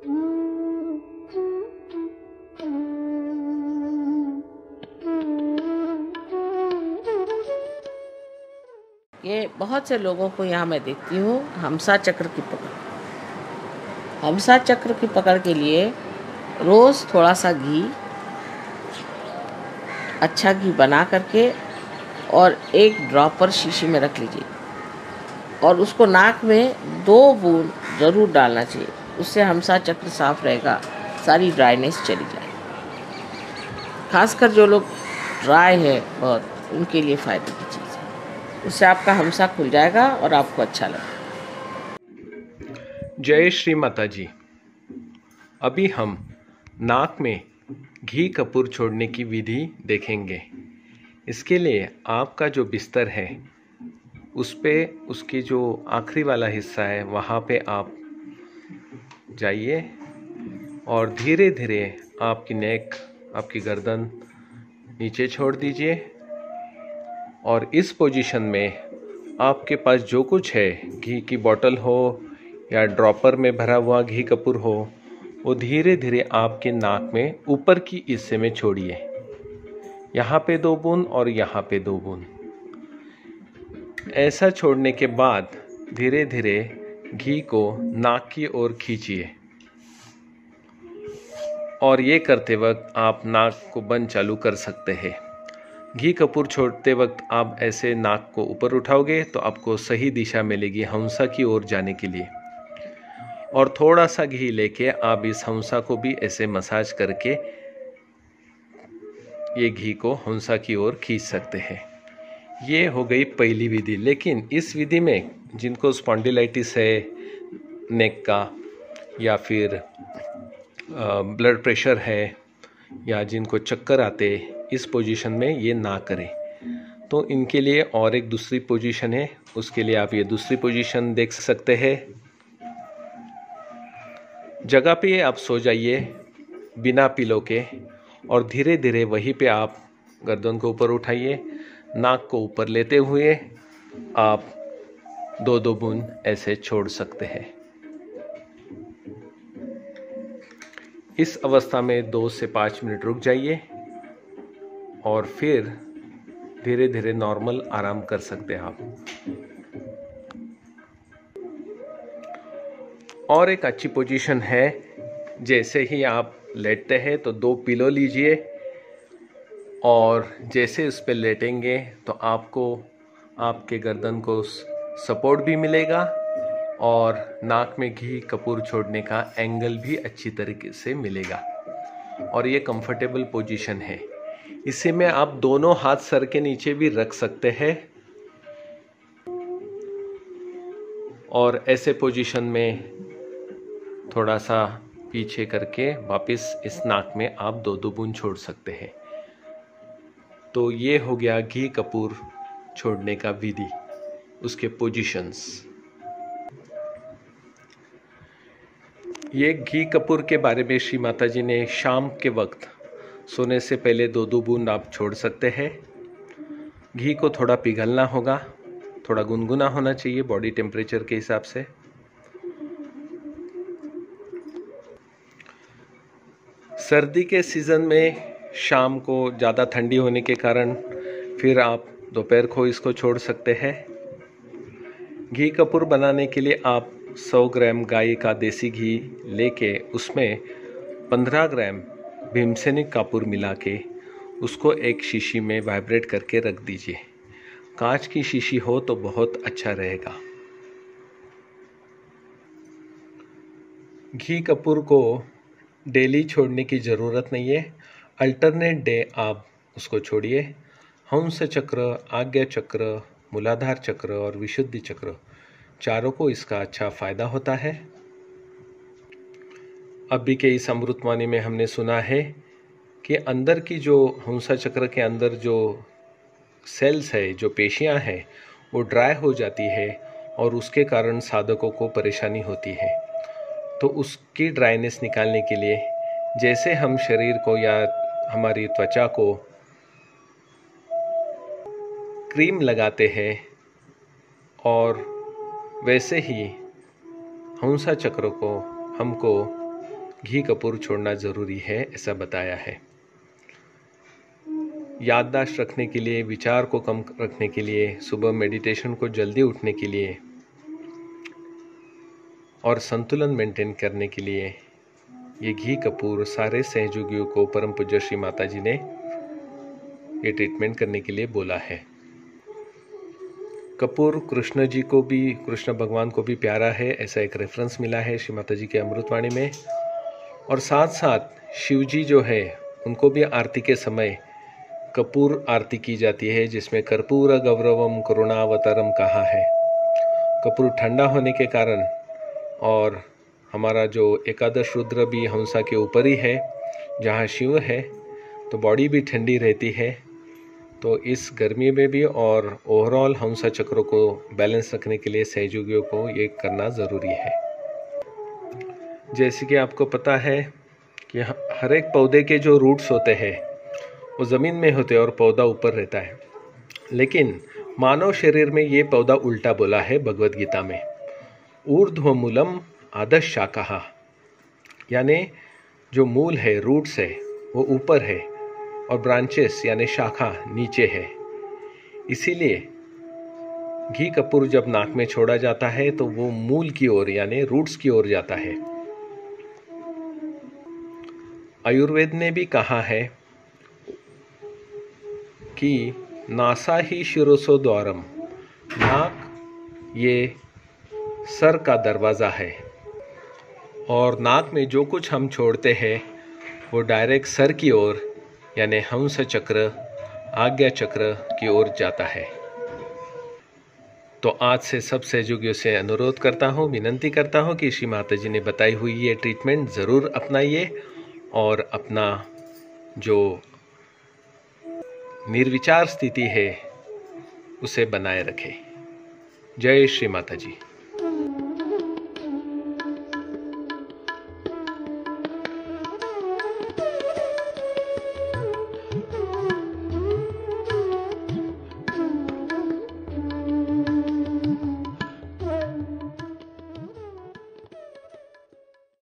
ये बहुत से लोगों को यहाँ मैं देखती हूँ हमसा चक्र की पकड़। हमसा चक्र की पकड़ के लिए रोज़ थोड़ा सा घी, अच्छा घी बना करके और एक ड्रॉपर शीशी में रख लीजिए और उसको नाक में 2 बूंद ज़रूर डालना चाहिए। उससे हमसा चक्र साफ रहेगा, सारी ड्राइनेस चली जाएगी। खासकर जो लोग ड्राई है बहुत, उनके लिए फ़ायदे की चीज़ है। उससे आपका हमसा खुल जाएगा और आपको अच्छा लगेगा। जय श्री माता जी। अभी हम नाक में घी कपूर छोड़ने की विधि देखेंगे। इसके लिए आपका जो बिस्तर है उस पे उसकी जो आखिरी वाला हिस्सा है वहाँ पे आप जाइए और धीरे धीरे आपकी नेक, आपकी गर्दन नीचे छोड़ दीजिए और इस पोजीशन में आपके पास जो कुछ है, घी की बोतल हो या ड्रॉपर में भरा हुआ घी कपूर हो, वो धीरे धीरे आपके नाक में ऊपर की हिस्से में छोड़िए। यहाँ पे 2 बूंद और यहाँ पे 2 बूंद। ऐसा छोड़ने के बाद धीरे धीरे घी को नाक की ओर खींचिए और ये करते वक्त आप नाक को बंद चालू कर सकते हैं। घी कपूर छोड़ते वक्त आप ऐसे नाक को ऊपर उठाओगे तो आपको सही दिशा मिलेगी हंसा की ओर जाने के लिए। और थोड़ा सा घी लेके आप इस हंसा को भी ऐसे मसाज करके ये घी को हंसा की ओर खींच सकते हैं। ये हो गई पहली विधि। लेकिन इस विधि में जिनको स्पॉन्डिलाइटिस है नेक का, या फिर ब्लड प्रेशर है, या जिनको चक्कर आते, इस पोजीशन में ये ना करें। तो इनके लिए और एक दूसरी पोजीशन है, उसके लिए आप ये दूसरी पोजीशन देख सकते हैं। जगह पे आप सो जाइए बिना पिलो के और धीरे धीरे वहीं पे आप गर्दन को ऊपर उठाइए, नाक को ऊपर लेते हुए आप 2-2 बूंद ऐसे छोड़ सकते हैं। इस अवस्था में 2 से 5 मिनट रुक जाइए और फिर धीरे धीरे नॉर्मल आराम कर सकते हैं आप। और एक अच्छी पोजीशन है, जैसे ही आप लेटते हैं तो 2 पिलो लीजिए और जैसे उस पर लेटेंगे तो आपको आपके गर्दन को सपोर्ट भी मिलेगा और नाक में घी कपूर छोड़ने का एंगल भी अच्छी तरीके से मिलेगा। और ये कंफर्टेबल पोजीशन है। इसे में आप दोनों हाथ सर के नीचे भी रख सकते हैं और ऐसे पोजीशन में थोड़ा सा पीछे करके वापस इस नाक में आप 2-2 बूंद छोड़ सकते हैं। तो ये हो गया घी कपूर छोड़ने का विधि, उसके पोजीशंस। ये घी कपूर के बारे में श्री माता जी ने शाम के वक्त सोने से पहले 2-2 बूंद आप छोड़ सकते हैं। घी को थोड़ा पिघलना होगा, थोड़ा गुनगुना होना चाहिए बॉडी टेम्परेचर के हिसाब से। सर्दी के सीज़न में शाम को ज़्यादा ठंडी होने के कारण फिर आप दोपहर को इसको छोड़ सकते हैं। घी कपूर बनाने के लिए आप 100 ग्राम गाय का देसी घी लेके उसमें 15 ग्राम भीमसेनी कपूर मिला के उसको एक शीशी में वाइब्रेट करके रख दीजिए। कांच की शीशी हो तो बहुत अच्छा रहेगा। घी कपूर को डेली छोड़ने की ज़रूरत नहीं है, अल्टरनेट डे आप उसको छोड़िए। हंस चक्र, आज्ञा चक्र, मूलाधार चक्र और विशुद्धि चक्र, चारों को इसका अच्छा फायदा होता है। अभी के इस अमृतवाणी में हमने सुना है कि अंदर की जो हंसा चक्र के अंदर जो सेल्स है, जो पेशियां हैं, वो ड्राई हो जाती है और उसके कारण साधकों को परेशानी होती है। तो उसकी ड्राइनेस निकालने के लिए जैसे हम शरीर को या हमारी त्वचा को क्रीम लगाते हैं और वैसे ही हंसा चक्र को हमको घी कपूर छोड़ना ज़रूरी है, ऐसा बताया है। याददाश्त रखने के लिए, विचार को कम रखने के लिए, सुबह मेडिटेशन को जल्दी उठने के लिए और संतुलन मेंटेन करने के लिए ये घी कपूर सारे सहयोगियों को परम पूज्य श्री माता जी ने ये ट्रीटमेंट करने के लिए बोला है। कपूर कृष्ण जी को भी, कृष्ण भगवान को भी प्यारा है, ऐसा एक रेफरेंस मिला है श्री माता जी के अमृतवाणी में। और साथ साथ शिव जी जो है उनको भी आरती के समय कपूर आरती की जाती है, जिसमें कर्पूर गौरवम करुणावतरम कहा है। कपूर ठंडा होने के कारण और हमारा जो एकादश रुद्र भी हंसा के ऊपर ही है, जहाँ शिव है, तो बॉडी भी ठंडी रहती है। तो इस गर्मी में भी और ओवरऑल हंसा चक्र को बैलेंस रखने के लिए सहयोगियों को ये करना ज़रूरी है। जैसे कि आपको पता है कि हर एक पौधे के जो रूट्स होते हैं वो ज़मीन में होते हैं और पौधा ऊपर रहता है, लेकिन मानव शरीर में ये पौधा उल्टा बोला है भगवद गीता में। ऊर्ध्वमूलम आदश शाखा, यानी जो मूल है, रूट्स है, वो ऊपर है और ब्रांचेस यानी शाखा नीचे है। इसीलिए घी कपूर जब नाक में छोड़ा जाता है तो वो मूल की ओर यानी रूट्स की ओर जाता है। आयुर्वेद ने भी कहा है कि नासा ही शिरोसो द्वारम, नाक ये सर का दरवाज़ा है और नाक में जो कुछ हम छोड़ते हैं वो डायरेक्ट सर की ओर यानी हंस चक्र, आज्ञा चक्र की ओर जाता है। तो आज से सब सहयोगियों से अनुरोध करता हूँ, विनंती करता हूँ कि श्री माता जी ने बताई हुई ये ट्रीटमेंट ज़रूर अपनाइए और अपना जो निर्विचार स्थिति है उसे बनाए रखें। जय श्री माता जी।